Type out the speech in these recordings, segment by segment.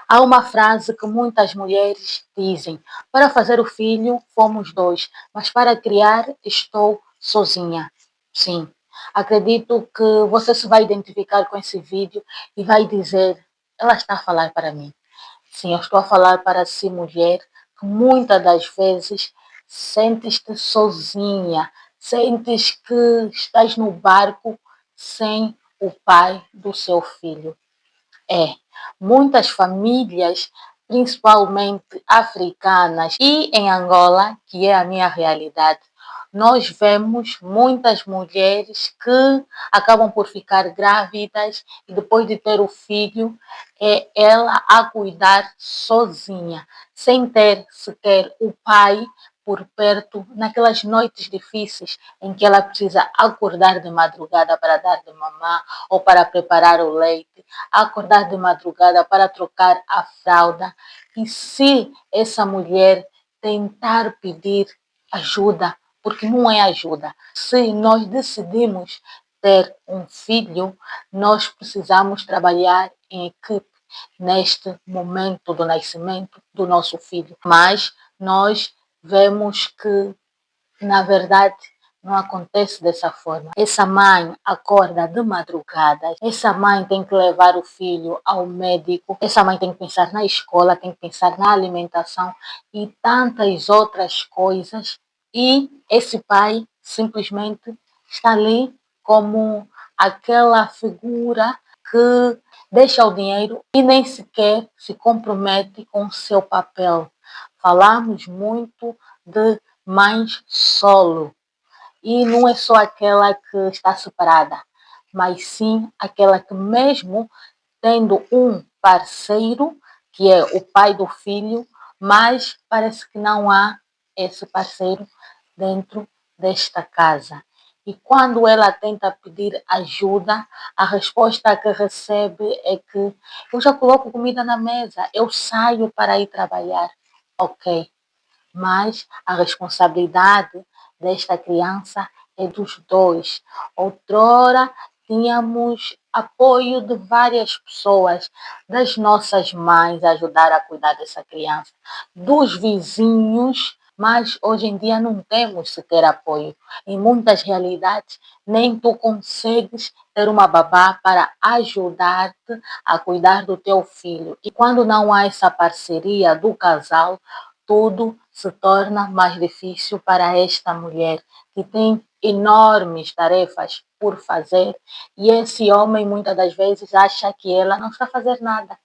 Há uma frase que muitas mulheres dizem: para fazer o filho, fomos dois, mas para criar, estou sozinha. Sim, acredito que você se vai identificar com esse vídeo e vai dizer: ela está a falar para mim. Sim, eu estou a falar para si, mulher, que muitas das vezes sentes-te sozinha, sentes que estás no barco sem o pai do seu filho. É, muitas famílias, principalmente africanas e em Angola, que é a minha realidade, nós vemos muitas mulheres que acabam por ficar grávidas e depois de ter o filho, é ela a cuidar sozinha, sem ter sequer o pai por perto, naquelas noites difíceis em que ela precisa acordar de madrugada para dar de mamar ou para preparar o leite, acordar de madrugada para trocar a fralda. E se essa mulher tentar pedir ajuda, porque não é ajuda, se nós decidimos ter um filho, nós precisamos trabalhar em equipe neste momento do nascimento do nosso filho. Mas nós vemos que, na verdade, não acontece dessa forma. Essa mãe acorda de madrugada, essa mãe tem que levar o filho ao médico, essa mãe tem que pensar na escola, tem que pensar na alimentação e tantas outras coisas. E esse pai simplesmente está ali como aquela figura que deixa o dinheiro e nem sequer se compromete com o seu papel. Falamos muito de mães solo. E não é só aquela que está separada, mas sim aquela que mesmo tendo um parceiro, que é o pai do filho, mas parece que não há esse parceiro dentro desta casa. E quando ela tenta pedir ajuda, a resposta que recebe é que eu já coloco comida na mesa, eu saio para ir trabalhar. Ok, mas a responsabilidade desta criança é dos dois. Outrora tínhamos apoio de várias pessoas, das nossas mães a ajudar a cuidar dessa criança, dos vizinhos, mas hoje em dia não temos sequer apoio. Em muitas realidades, nem tu consegues ter uma babá para ajudar-te a cuidar do teu filho. E quando não há essa parceria do casal, tudo se torna mais difícil para esta mulher que tem enormes tarefas por fazer e esse homem muitas das vezes acha que ela não está a fazer nada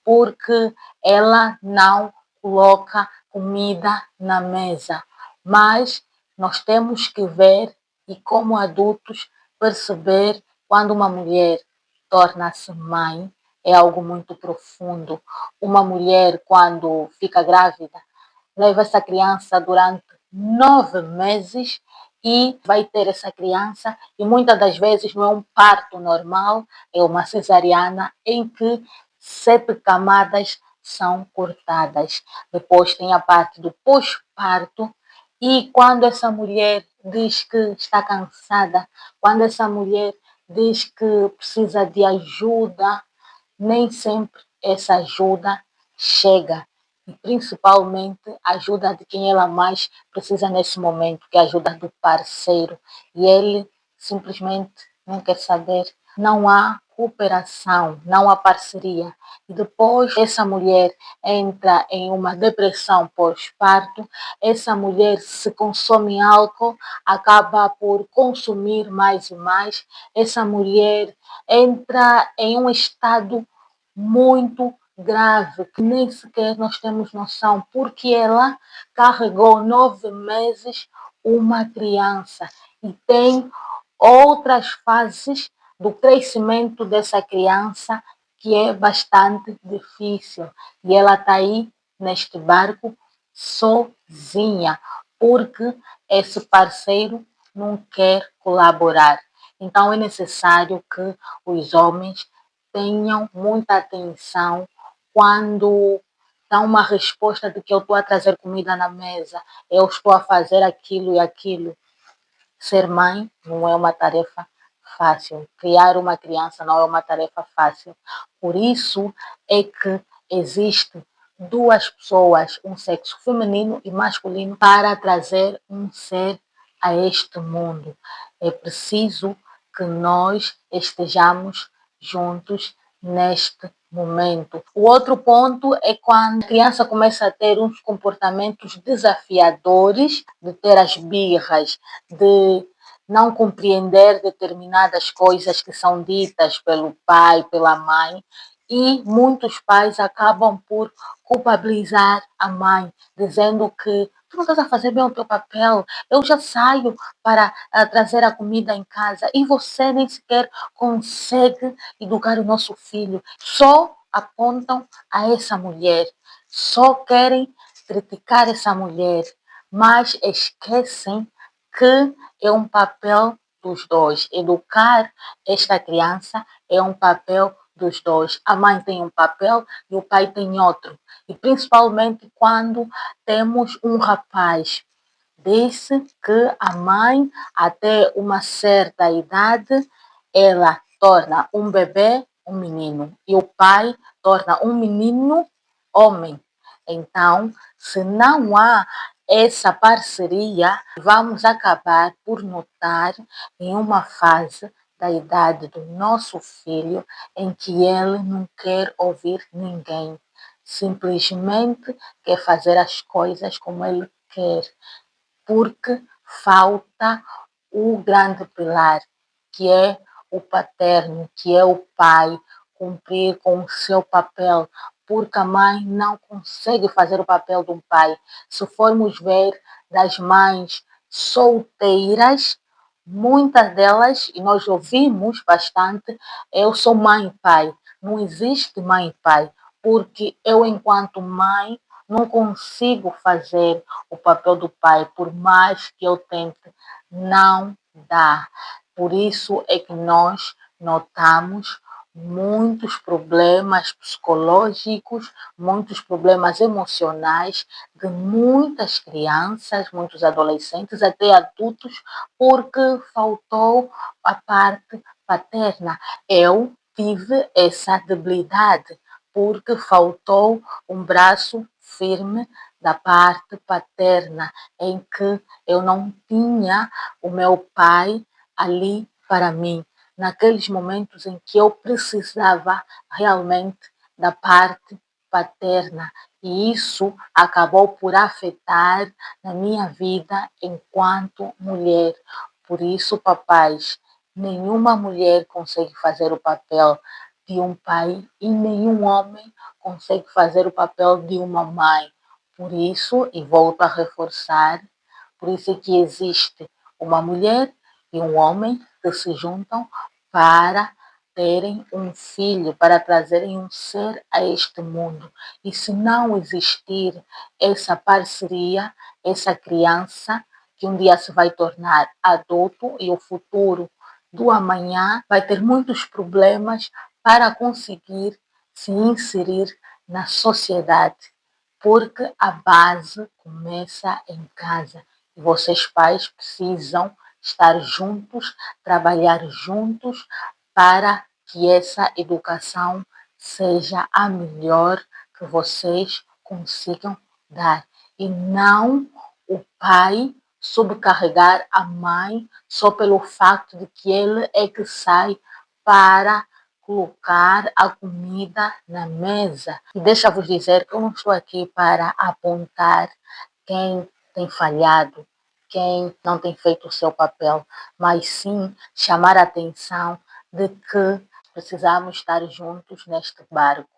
porque ela não coloca comida na mesa. Mas nós temos que ver e como adultos perceber quando uma mulher torna-se mãe é algo muito profundo. Uma mulher quando fica grávida leva essa criança durante 9 meses e vai ter essa criança e muitas das vezes não é um parto normal, é uma cesariana em que 7 camadas são cortadas. Depois tem a parte do pós-parto e quando essa mulher diz que está cansada, quando essa mulher diz que precisa de ajuda, nem sempre essa ajuda chega e principalmente a ajuda de quem ela mais precisa nesse momento, que é a ajuda do parceiro. E ele simplesmente não quer saber. Não há cooperação, não há parceria. E depois essa mulher entra em uma depressão pós-parto, essa mulher se consome álcool, acaba por consumir mais e mais, essa mulher entra em um estado muito grave, que nem sequer nós temos noção, porque ela carregou 9 meses uma criança e tem outras fases do crescimento dessa criança que é bastante difícil. E ela está aí neste barco sozinha, porque esse parceiro não quer colaborar. Então é necessário que os homens tenham muita atenção quando dá uma resposta de que eu estou a trazer comida na mesa, eu estou a fazer aquilo e aquilo. Ser mãe não é uma tarefa fácil. Criar uma criança não é uma tarefa fácil. Por isso é que existe duas pessoas, um sexo feminino e masculino, para trazer um ser a este mundo. É preciso que nós estejamos juntos neste momento. O outro ponto é quando a criança começa a ter uns comportamentos desafiadores, de ter as birras, de não compreender determinadas coisas que são ditas pelo pai, pela mãe, e muitos pais acabam por culpabilizar a mãe, dizendo que tu não estás a fazer bem o teu papel, eu já saio para trazer a comida em casa e você nem sequer consegue educar o nosso filho. Só apontam a essa mulher, só querem criticar essa mulher, mas esquecem que é um papel dos dois. Educar esta criança é um papel dos dois. A mãe tem um papel e o pai tem outro. E principalmente quando temos um rapaz. Disse que a mãe, até uma certa idade, ela torna um bebê um menino e o pai torna um menino homem. Então, se não há essa parceria, vamos acabar por notar em uma fase da idade do nosso filho em que ele não quer ouvir ninguém, simplesmente quer fazer as coisas como ele quer, porque falta o grande pilar, que é o paterno, que é o pai, cumprir com o seu papel, porque a mãe não consegue fazer o papel de um pai. Se formos ver das mães solteiras, muitas delas, e nós ouvimos bastante, eu sou mãe e pai. Não existe mãe e pai, porque eu, enquanto mãe, não consigo fazer o papel do pai, por mais que eu tente, não dá. Por isso é que nós notamos muitos problemas psicológicos, muitos problemas emocionais de muitas crianças, muitos adolescentes, até adultos, porque faltou a parte paterna. Eu tive essa debilidade, porque faltou um braço firme da parte paterna, em que eu não tinha o meu pai ali para mim, naqueles momentos em que eu precisava realmente da parte paterna. E isso acabou por afetar na minha vida enquanto mulher. Por isso, papais, nenhuma mulher consegue fazer o papel de um pai e nenhum homem consegue fazer o papel de uma mãe. Por isso, e volto a reforçar, por isso é que existe uma mulher e um homem que se juntam para terem um filho, para trazerem um ser a este mundo. E se não existir essa parceria, essa criança que um dia se vai tornar adulto e o futuro do amanhã vai ter muitos problemas para conseguir se inserir na sociedade, porque a base começa em casa e vocês pais precisam estar juntos, trabalhar juntos para que essa educação seja a melhor que vocês consigam dar e não o pai sobrecarregar a mãe só pelo fato de que ele é que sai para colocar a comida na mesa. E deixa-vos dizer que eu não estou aqui para apontar quem tem falhado, quem não tem feito o seu papel, mas sim chamar a atenção de que precisamos estar juntos neste barco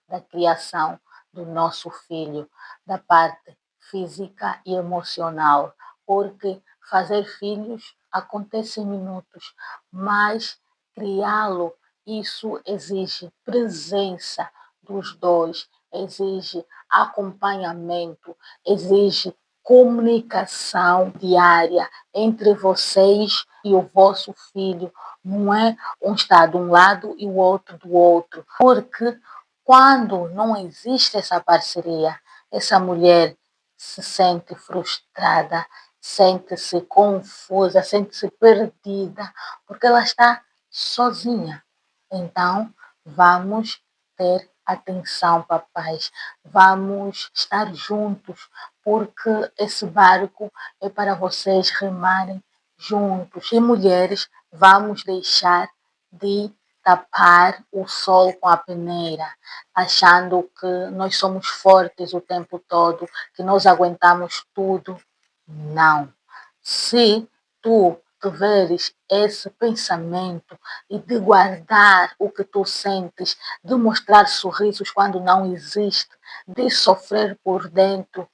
da criação do nosso filho, da parte física e emocional, porque fazer filhos acontece em minutos, mas criá-lo, isso exige presença dos dois, exige acompanhamento, exige comunicação diária entre vocês e o vosso filho. Não é um está de um lado e o outro do outro. Porque quando não existe essa parceria, essa mulher se sente frustrada, sente-se confusa, sente-se perdida, porque ela está sozinha. Então, vamos ter atenção, papais, vamos estar juntos, porque esse barco é para vocês remarem juntos. E mulheres, vamos deixar de tapar o sol com a peneira, achando que nós somos fortes o tempo todo, que nós aguentamos tudo. Não. Se tu tiveres esse pensamento e de guardar o que tu sentes, de mostrar sorrisos quando não existe, de sofrer por dentro,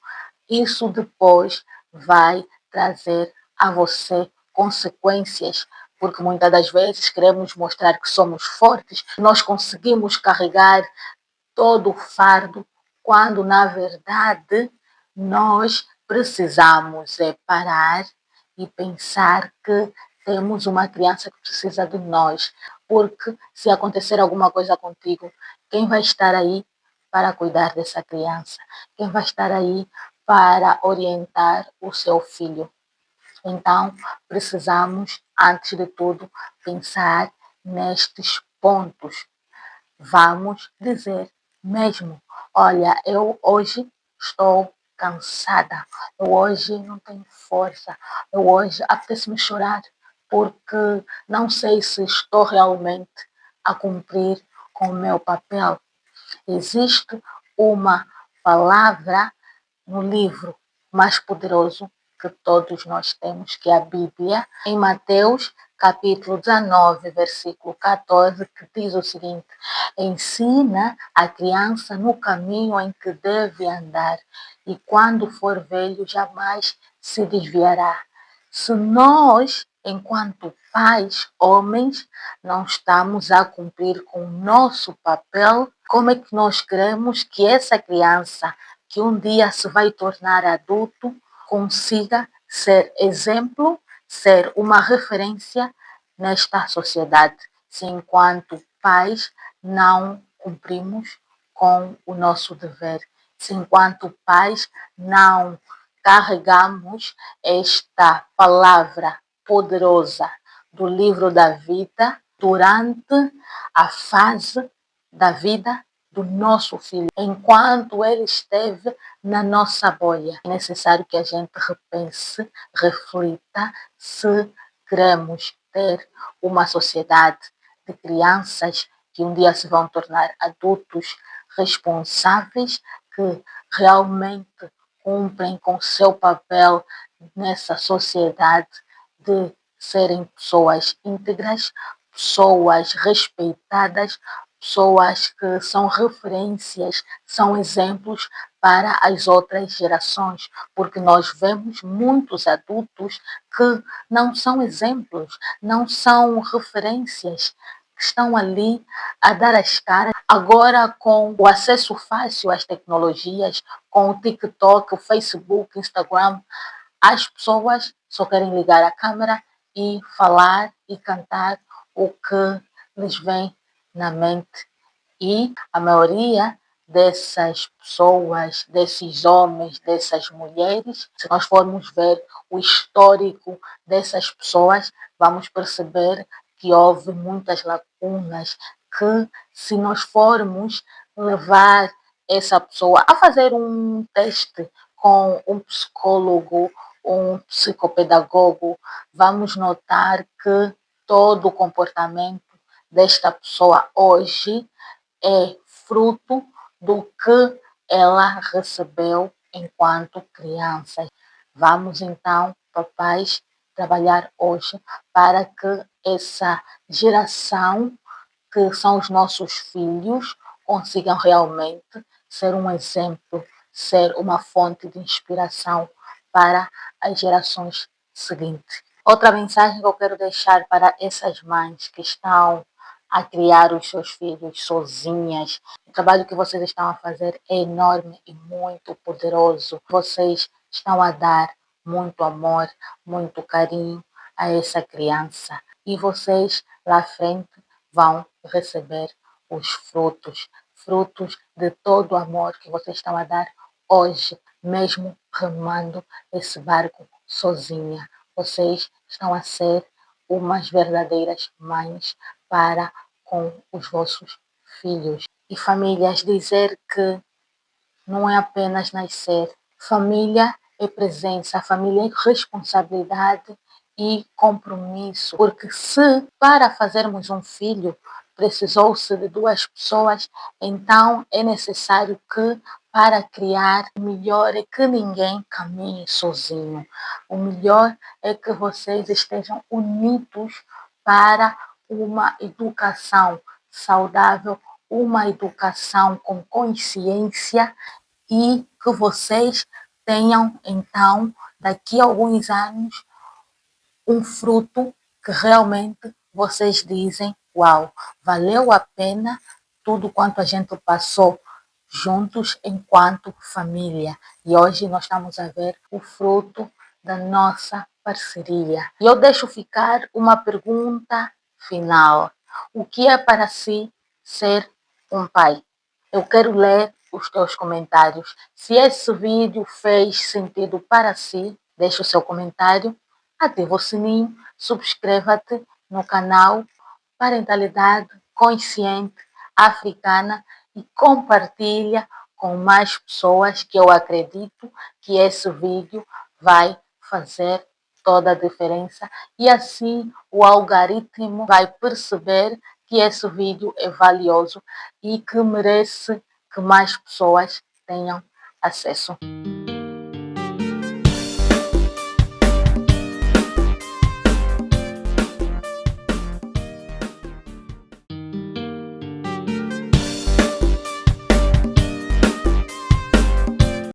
isso depois vai trazer a você consequências, porque muitas das vezes queremos mostrar que somos fortes, nós conseguimos carregar todo o fardo, quando na verdade nós precisamos parar e pensar que temos uma criança que precisa de nós, porque se acontecer alguma coisa contigo, quem vai estar aí para cuidar dessa criança? Quem vai estar aí para orientar o seu filho? Então, precisamos, antes de tudo, pensar nestes pontos. Vamos dizer mesmo: olha, eu hoje estou cansada, eu hoje não tenho força, eu hoje apetece-me chorar, porque não sei se estou realmente a cumprir com o meu papel. Existe uma palavra no livro mais poderoso que todos nós temos, que é a Bíblia, em Mateus, capítulo 19, versículo 14, que diz o seguinte: ensina a criança no caminho em que deve andar, e quando for velho, jamais se desviará. Se nós, enquanto pais, homens, não estamos a cumprir com o nosso papel, como é que nós queremos que essa criança, que um dia se vai tornar adulto, consiga ser exemplo, ser uma referência nesta sociedade, se enquanto pais não cumprimos com o nosso dever, se enquanto pais não carregamos esta palavra poderosa do livro da vida durante a fase da vida do nosso filho, enquanto ele esteve na nossa bolha. É necessário que a gente repense, reflita se queremos ter uma sociedade de crianças que um dia se vão tornar adultos responsáveis, que realmente cumprem com seu papel nessa sociedade de serem pessoas íntegras, pessoas respeitadas, pessoas que são referências, são exemplos para as outras gerações, porque nós vemos muitos adultos que não são exemplos, não são referências, que estão ali a dar as caras. Agora, com o acesso fácil às tecnologias, com o TikTok, o Facebook, o Instagram, as pessoas só querem ligar a câmera e falar e cantar o que lhes vem na mente. E a maioria dessas pessoas, desses homens, dessas mulheres, se nós formos ver o histórico dessas pessoas, vamos perceber que houve muitas lacunas, que se nós formos levar essa pessoa a fazer um teste com um psicólogo, um psicopedagogo, vamos notar que todo o comportamento desta pessoa hoje é fruto do que ela recebeu enquanto criança. Vamos então, papais, trabalhar hoje para que essa geração, que são os nossos filhos, consigam realmente ser um exemplo, ser uma fonte de inspiração para as gerações seguintes. Outra mensagem que eu quero deixar para essas mães que estão a criar os seus filhos sozinhas. O trabalho que vocês estão a fazer é enorme e muito poderoso. Vocês estão a dar muito amor, muito carinho a essa criança. E vocês lá à frente vão receber os frutos, frutos de todo o amor que vocês estão a dar hoje, mesmo remando esse barco sozinha. Vocês estão a ser umas verdadeiras mães para com os vossos filhos. e famílias dizer que não é apenas nascer. Família é presença, família é responsabilidade e compromisso. Porque se para fazermos um filho precisou-se de duas pessoas, então é necessário que para criar, o melhor é que ninguém caminhe sozinho. O melhor é que vocês estejam unidos para uma educação saudável, uma educação com consciência e que vocês tenham, então, daqui a alguns anos, um fruto que realmente vocês dizem: uau, valeu a pena tudo quanto a gente passou juntos enquanto família. E hoje nós estamos a ver o fruto da nossa parceria. E eu deixo ficar uma pergunta final: o que é para si ser um pai? Eu quero ler os teus comentários. Se esse vídeo fez sentido para si, deixe o seu comentário, ativa o sininho, subscreva-te no canal Parentalidade Consciente Africana e compartilha com mais pessoas que eu acredito que esse vídeo vai fazer toda a diferença e assim o algoritmo vai perceber que esse vídeo é valioso e que merece que mais pessoas tenham acesso.